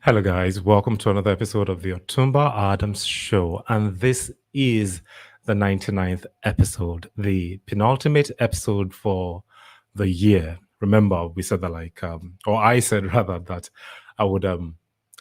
Hello, guys. Welcome to another episode of the Otumba Adams Show. And this is the 99th episode, the penultimate episode for the year. Remember, we said that, or I said rather, that I would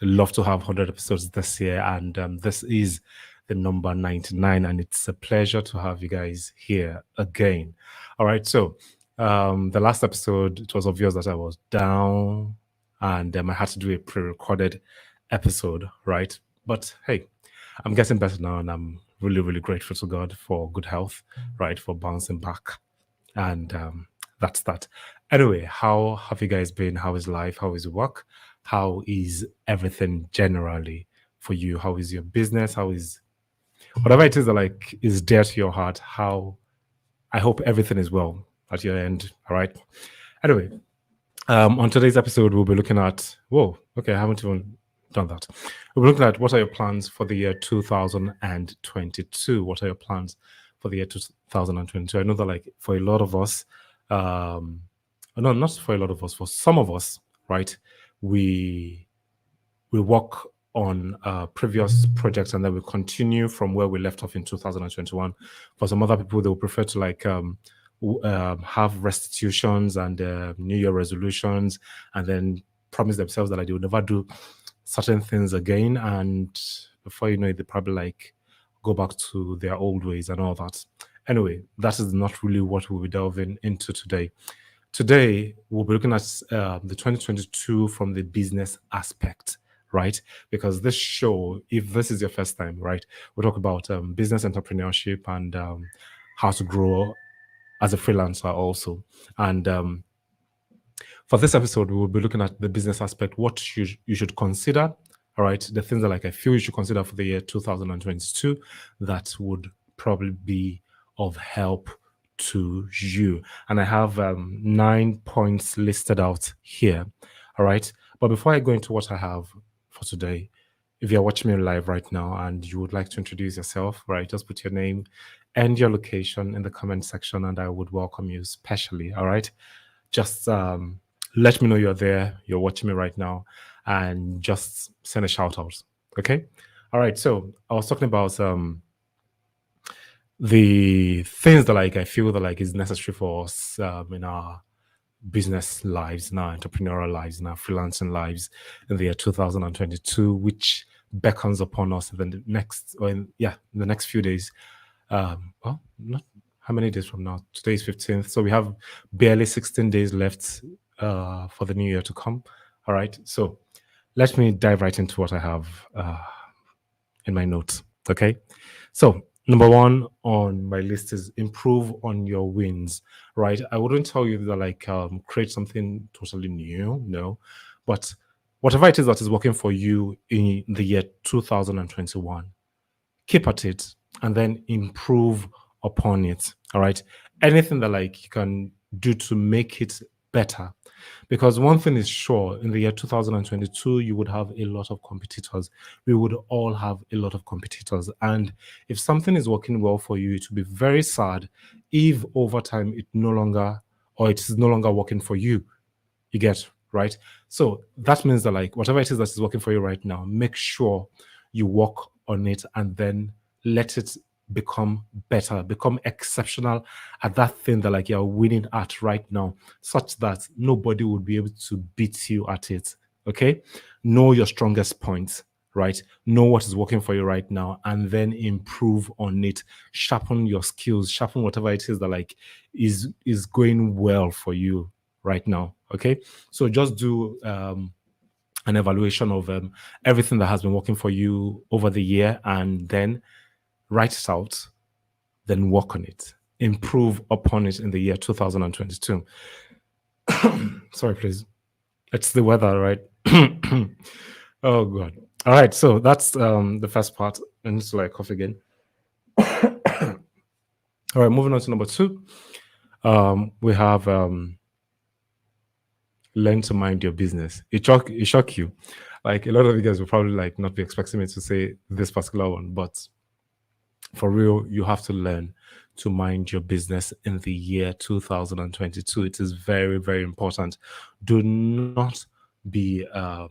love to have 100 episodes this year. And this is the number 99. And it's a pleasure to have you guys here again. All right. So, the last episode, it was obvious that I was down and I had to do a pre-recorded episode, right? But hey, I'm getting better now, and I'm really, really grateful to God for good health, right? For bouncing back, and that's that. Anyway, how have you guys been? How is life? How is work? How is everything generally for you? How is your business? How is whatever it is that is dear to your heart? How I hope everything is well at your end. All right. Anyway, on today's episode, we'll be looking at. Whoa, okay, I haven't even done that. We'll be looking at what are your plans for the year 2022. What are your plans for the year 2022? I know that, for a lot of us, no, not for a lot of us, for some of us, right? We work on previous projects and then we continue from where we left off in 2021. For some other people, they will prefer to have restitutions and New Year resolutions, and then promise themselves that they will never do certain things again. And before you know it, they probably go back to their old ways and all that. Anyway, that is not really what we'll be delving into today. Today, we'll be looking at the 2022 from the business aspect, right? Because this show, if this is your first time, right, we'll talk about business entrepreneurship and how to grow as a freelancer also. And for this episode, we will be looking at the business aspect, what you should consider, all right, the things that I feel you should consider for the year 2022 that would probably be of help to you. And I have 9 points listed out here, all right. But before I go into what I have for today, if you're watching me live right now and you would like to introduce yourself, right, just put your name and your location in the comment section and I would welcome you specially. All right. Just let me know you're there, you're watching me right now, and just send a shout out. Okay. All right. So I was talking about the things that I feel that is necessary for us in our business lives, in our entrepreneurial lives, in our freelancing lives in the year 2022, which beckons upon us in the next, the next few days. Well, not how many days from now? Today is 15th, so we have barely 16 days left for the new year to come. All right, so let me dive right into what I have in my notes. Okay, so number one on my list is improve on your wins. Right, I wouldn't tell you that create something totally new, no, but whatever it is that is working for you in the year 2021, keep at it and then improve upon it. All right. Anything that you can do to make it better. Because one thing is sure, in the year 2022, you would have a lot of competitors. We would all have a lot of competitors. And if something is working well for you, it would be very sad if over time it no longer or it is no longer working for you. You get right. So that means that whatever it is that is working for you right now, make sure you work on it and then let it become better, become exceptional at that thing that you're winning at right now, such that nobody would be able to beat you at it. Okay. Know your strongest points, right? Know what is working for you right now and then improve on it. Sharpen your skills, sharpen whatever it is that is going well for you right now. Okay. So just do an evaluation of everything that has been working for you over the year and then write it out, then work on it, improve upon it in the year 2022. Sorry, please. It's the weather, right? Oh, God. All right. So that's the first part. I need to cough again. All right. Moving on to number two. We have learn to mind your business. It shock you. A lot of you guys will probably not be expecting me to say this particular one, but for real, you have to learn to mind your business in the year 2022. It is very, very important. Do not be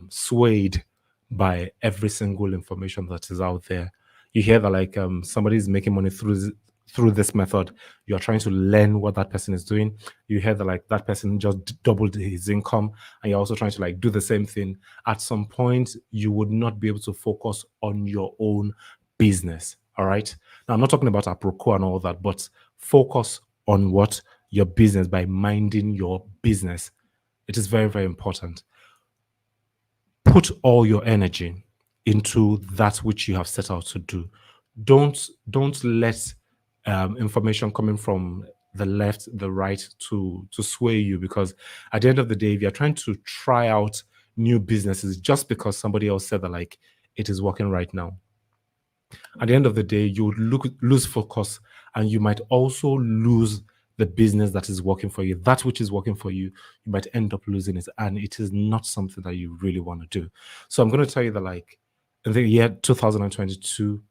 swayed by every single information that is out there. You hear that like somebody is making money through this method. You are trying to learn what that person is doing. You hear that like that person just doubled his income, and you're also trying to like do the same thing. At some point, you would not be able to focus on your own business. All right. Now I'm not talking about apropos and all that, but focus on what your business by minding your business. It is very, very important. Put all your energy into that which you have set out to do. Don't let information coming from the left, the right to sway you, because at the end of the day, if you're trying to try out new businesses just because somebody else said that like it is working right now, at the end of the day, you would lose focus, and you might also lose the business that is working for you. That which is working for you, you might end up losing it, and it is not something that you really want to do. So I'm going to tell you that, like, in the year 2022,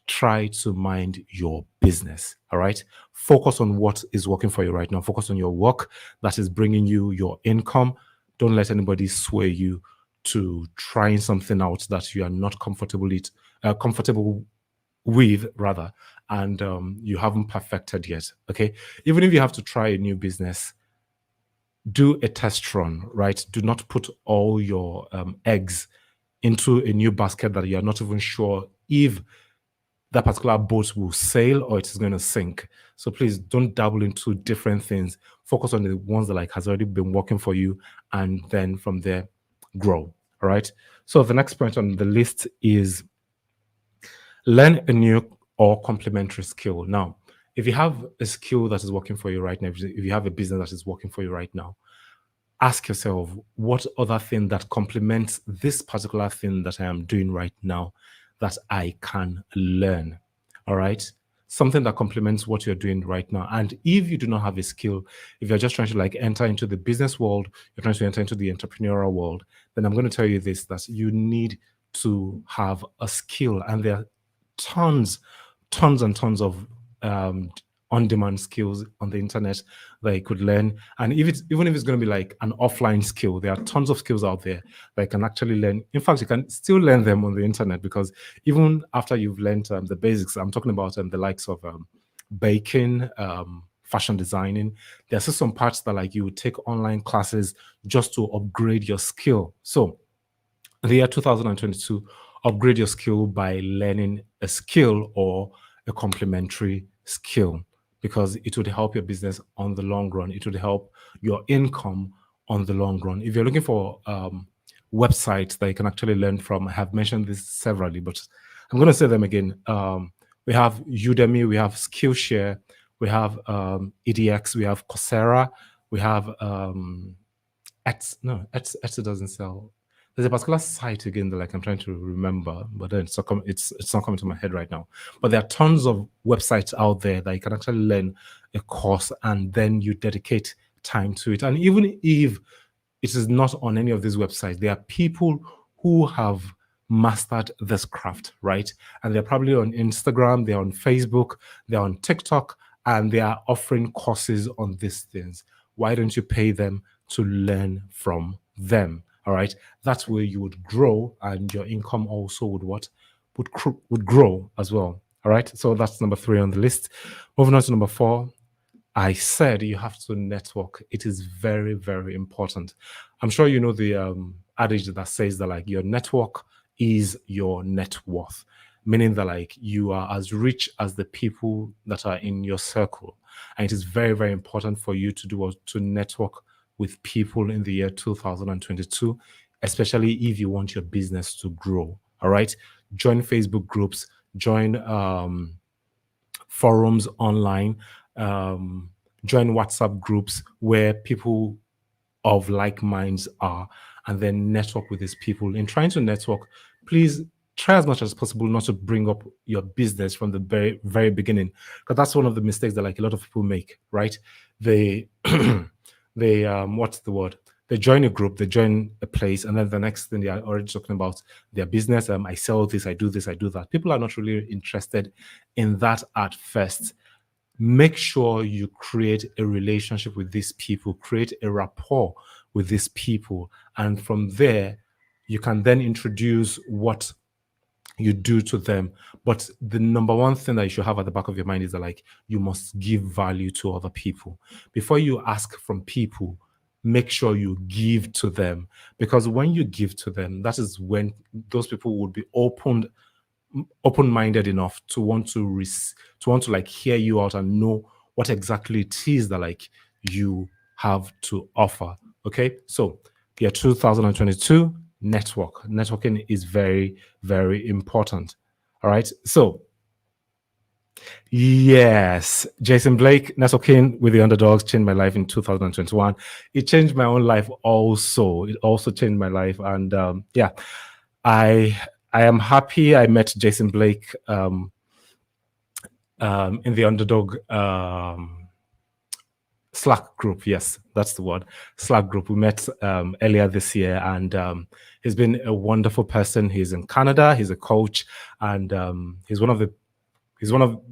try to mind your business. All right. Focus on what is working for you right now. Focus on your work that is bringing you your income. Don't let anybody sway you to trying something out that you are not comfortable with, rather, and you haven't perfected yet. Okay. Even if you have to try a new business, do a test run, right? Do not put all your eggs into a new basket that you are not even sure if that particular boat will sail or it is going to sink. So please don't dabble into different things. Focus on the ones that like has already been working for you, and then from there grow. All right. So the next point on the list is learn a new or complementary skill. Now, if you have a skill that is working for you right now, if you have a business that is working for you right now, ask yourself, what other thing that complements this particular thing that I am doing right now that I can learn? All right. Something that complements what you're doing right now. And if you do not have a skill, if you're just trying to like enter into the business world, you're trying to enter into the entrepreneurial world, then I'm going to tell you this, that you need to have a skill. And there are tons and tons of on-demand skills on the internet that you could learn. And even if it's going to be like an offline skill, there are tons of skills out there that you can actually learn. In fact, you can still learn them on the internet, because even after you've learned the basics, I'm talking about the likes of baking, fashion designing, there's still some parts that like you would take online classes just to upgrade your skill. So the year 2022, upgrade your skill by learning a skill or a complementary skill, because it would help your business on the long run. It would help your income on the long run. If you're looking for websites that you can actually learn from, I have mentioned this severally, but I'm going to say them again. We have Udemy, we have Skillshare, we have EDX, we have Coursera, we have Etsy doesn't sell. There's a particular site again that like I'm trying to remember, but then it's not coming to my head right now. But there are tons of websites out there that you can actually learn a course, and then you dedicate time to it. And even if it is not on any of these websites, there are people who have mastered this craft, right? And they're probably on Instagram, they're on Facebook, they're on TikTok, and they are offering courses on these things. Why don't you pay them to learn from them? All right, that's where you would grow, and your income also would grow as well. All right, so that's number 3 on the list. Moving on to number 4, I said you have to network. It is very, very important. I'm sure you know the adage that says that like your network is your net worth, meaning that like you are as rich as the people that are in your circle, and it is very, very important for you to network with people in the year 2022, especially if you want your business to grow. All right, join Facebook groups, join forums online, join WhatsApp groups where people of like minds are, and then network with these people. In trying to network, please try as much as possible not to bring up your business from the very, very beginning, because that's one of the mistakes that like a lot of people make, right? They they what's the word? They join a group, they join a place, and then the next thing they are already talking about their business. I sell this, I do this, I do that. People are not really interested in that at first. Make sure you create a relationship with these people, create a rapport with these people, and from there, You can then introduce what you do to them. But the number one thing that you should have at the back of your mind is that, like, you must give value to other people. Before you ask from people, make sure you give to them. Because when you give to them, that is when those people would be open-minded enough to want to like hear you out and know what exactly it is that like you have to offer. Okay, so yeah, 2022 networking is very, very important. All right, so yes, Jason Blake, networking with the underdogs changed my life in 2021. It changed my own life also. It also changed my life, and yeah, I I am happy I met Jason Blake in the underdog Slack group. Yes, that's the word. Slack group. We met earlier this year, and he's been a wonderful person. He's in Canada. He's a coach, and he's one of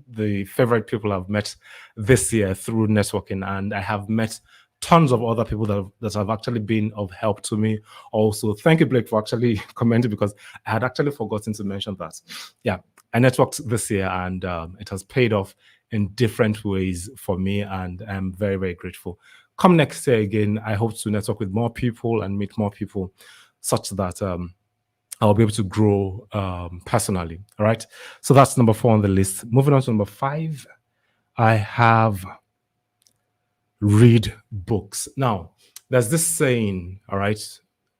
the favorite people I've met this year through networking. And I have met tons of other people that have actually been of help to me. Also, thank you, Blake, for actually commenting, because I had actually forgotten to mention that. Yeah, I networked this year, and it has paid off in different ways for me, and I'm very, very grateful. Come next year again, I hope to network with more people and meet more people, such that I'll be able to grow personally. All right. So that's number 4 on the list. Moving on to number 5, I have read books. Now, there's this saying, all right,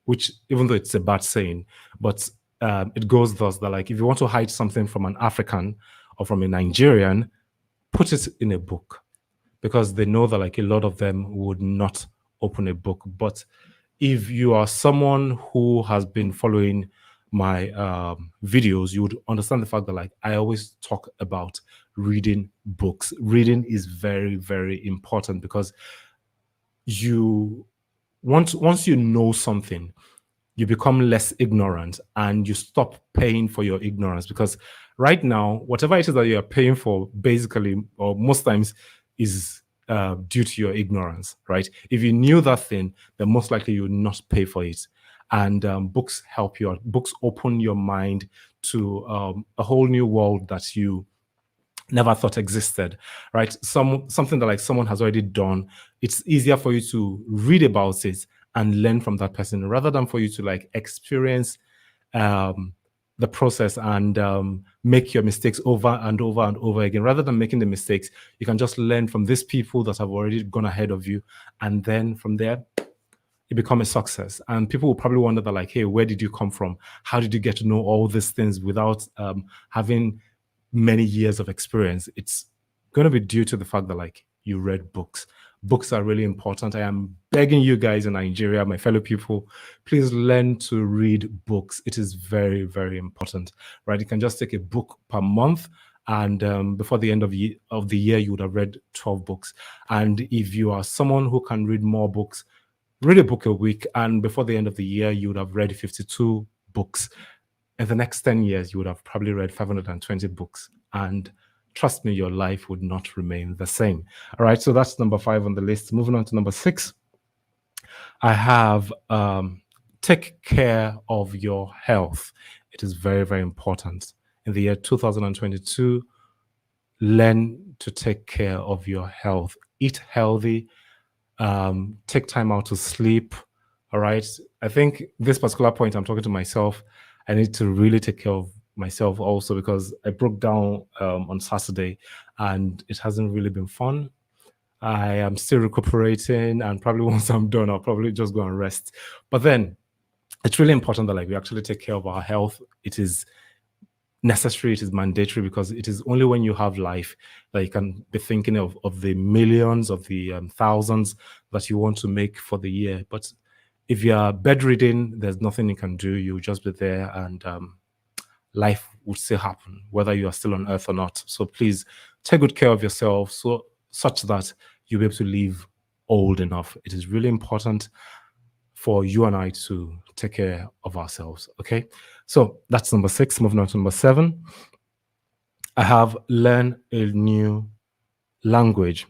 which, even though it's a bad saying, but it goes thus, that like, if you want to hide something from an African or from a Nigerian, put it in a book, because they know that like a lot of them would not open a book. But if you are someone who has been following my videos, you would understand the fact that like I always talk about reading books. Reading is very, very important, because you once you know something, you become less ignorant and you stop paying for your ignorance. Because right now, whatever it is that you are paying for, basically, or most times, is due to your ignorance, right? If you knew that thing, then most likely you would not pay for it. And books help you out. Books open your mind to a whole new world that you never thought existed, right? Something that like someone has already done. It's easier for you to read about it and learn from that person, rather than for you to like experience um, the process and make your mistakes over and over and over again. Rather than making the mistakes, you can just learn from these people that have already gone ahead of you, and then from there you become a success. And people will probably wonder that, like, hey, where did you come from? How did you get to know all these things without having many years of experience? It's going to be due to the fact that like you read books. Books are really important. I am begging you guys in Nigeria, my fellow people, please learn to read books. It is very, very important, right? You can just take a book per month, and before the end of the year, you would have read 12 books. And if you are someone who can read more books, read a book a week, and before the end of the year, you would have read 52 books. In the next 10 years, you would have probably read 520 books. And trust me, your life would not remain the same. All right, so that's number 5 on the list. Moving on to number 6, I have take care of your health. It is very, very important. In the year 2022, learn to take care of your health. Eat healthy, take time out to sleep. All right. I think this particular point, I'm talking to myself. I need to really take care of myself also, because I broke down on Saturday and it hasn't really been fun. I am still recuperating, and probably once I'm done, I'll probably just go and rest. But then it's really important that like we actually take care of our health. It is necessary, it is mandatory, because it is only when you have life that you can be thinking of the millions, of the thousands that you want to make for the year. But if you are bedridden, there's nothing you can do. You'll just be there, and life would still happen, whether you are still on earth or not. So please take good care of yourself, such that you'll be able to live old enough. It is really important for you and I to take care of ourselves. Okay. So that's number 6. Moving on to number 7. I have learn a new language.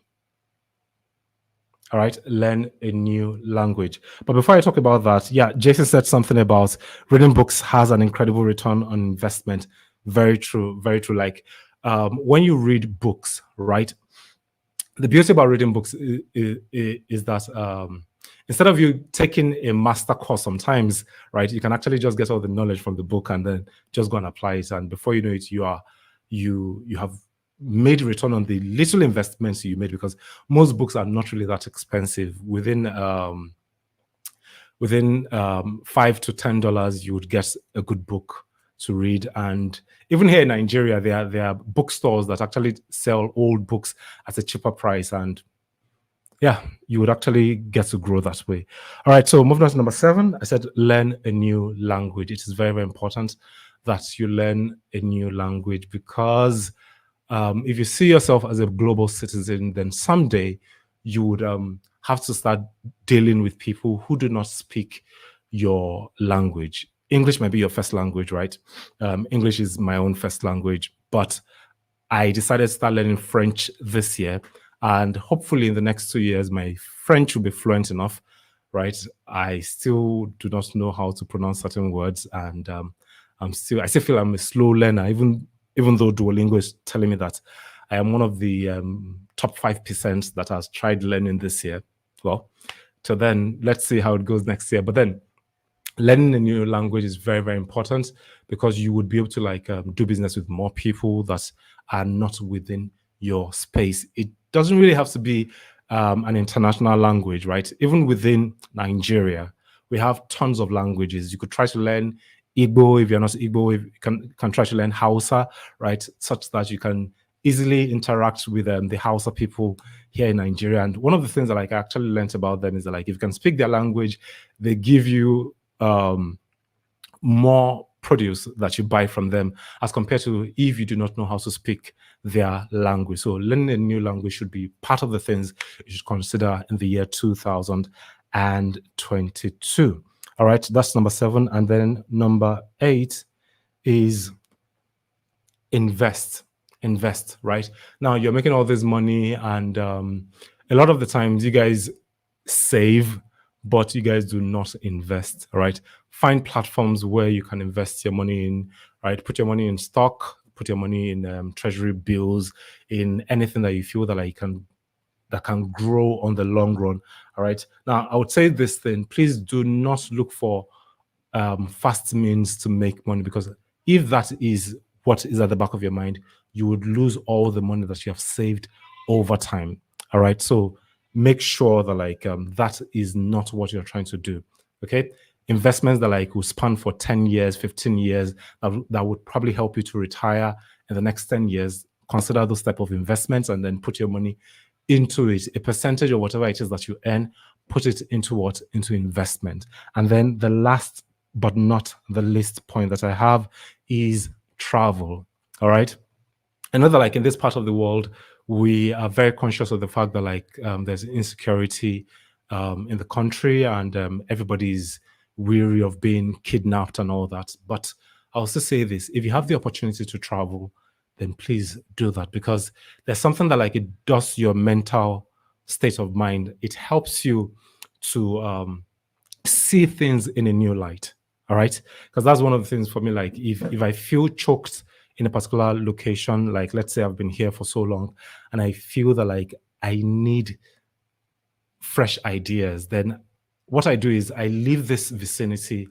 All right, learn a new language. But before I talk about that, yeah, Jason said something about reading books has an incredible return on investment. Very true, very true. Like when you read books, right? The beauty about reading books is that instead of you taking a master course sometimes, right, you can actually just get all the knowledge from the book and then just go and apply it. And before you know it, you have made return on the little investments you made, because most books are not really that expensive. Within $5 to $10 you would get a good book to read. And even here in Nigeria, there are bookstores that actually sell old books at a cheaper price, and yeah, you would actually get to grow that way. All right, so moving on to number 7, I said learn a new language. It is very, very important that you learn a new language, because if you see yourself as a global citizen, then someday you would have to start dealing with people who do not speak your language. English might be your first language, right? English is my own first language, but I decided to start learning French this year. And hopefully, in the next 2 years, my French will be fluent enough, right? I still do not know how to pronounce certain words, and I still feel I'm a slow learner, even though Duolingo is telling me that I am one of the top 5% that has tried learning this year. Well, so then let's see how it goes next year. But then learning a new language is very, very important, because you would be able to do business with more people that are not within your space. It doesn't really have to be an international language, right? Even within Nigeria, we have tons of languages. You could try to learn Igbo. If you're not Igbo, you can try to learn Hausa, right? Such that you can easily interact with the Hausa people here in Nigeria. And one of the things that I actually learned about them is that if you can speak their language, they give you more produce that you buy from them, as compared to if you do not know how to speak their language. So learning a new language should be part of the things you should consider in the year 2022. All right, that's number 7. And then number 8 is invest. Right now, you're making all this money, and a lot of the times you guys save, but you guys do not invest. All right, find platforms where you can invest your money in. Right, put your money in stock, put your money in treasury bills, in anything that you feel that can grow on the long run. All right, now I would say this thing: please do not look for fast means to make money, because if that is what is at the back of your mind, you would lose all the money that you have saved over time. All right, so make sure that that is not what you're trying to do. Okay, investments that will span for 10 years, 15 years, that would probably help you to retire in the next 10 years. Consider those type of investments, and then put your money into it. A percentage of whatever it is that you earn, put it into investment. And then the last but not the least point that I have is travel. All right, I know that in this part of the world, we are very conscious of the fact that there's insecurity in the country, and everybody's weary of being kidnapped and all that. But I'll also say this: if you have the opportunity to travel, then please do that, because there's something that it does your mental state of mind. It helps you to see things in a new light. All right, because that's one of the things for me. If I feel choked in a particular location, let's say I've been here for so long, and I feel that I need fresh ideas, then what I do is I leave this vicinity,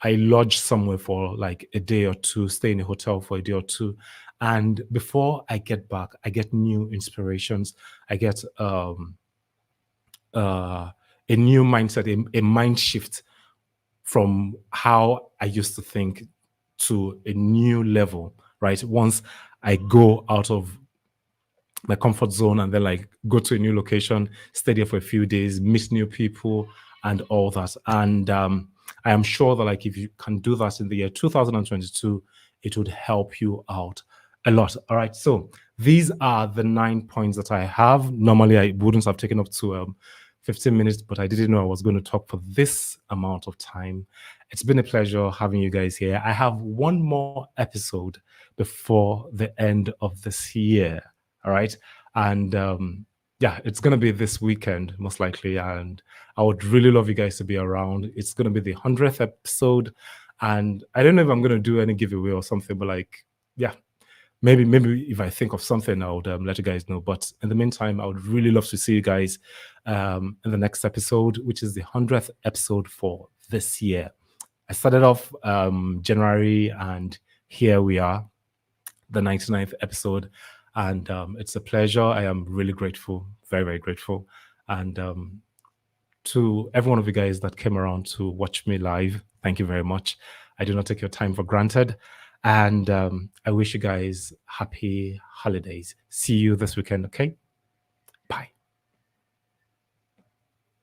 I lodge somewhere for a day or two, stay in a hotel for a day or two, and before I get back, I get new inspirations. I get a new mindset, a mind shift from how I used to think to a new level, right? Once I go out of my comfort zone and then go to a new location, stay there for a few days, meet new people and all that. And I am sure that if you can do that in the year 2022, it would help you out a lot. All right. So these are the 9 points that I have. Normally I wouldn't have taken up to 15 minutes, but I didn't know I was going to talk for this amount of time. It's been a pleasure having you guys here. I have one more episode before the end of this year. All right. And yeah, it's gonna be this weekend most likely, and I would really love you guys to be around. It's gonna be the 100th episode, and I don't know if I'm gonna do any giveaway or something, but like, yeah, maybe if I think of something, I would let you guys know. But in the meantime, I would really love to see you guys in the next episode, which is the 100th episode for this year. I started off January, and here we are, the 99th episode. And it's a pleasure. I am really grateful, very, very grateful. And to every one of you guys that came around to watch me live, thank you very much. I do not take your time for granted. And I wish you guys happy holidays. See you this weekend, okay?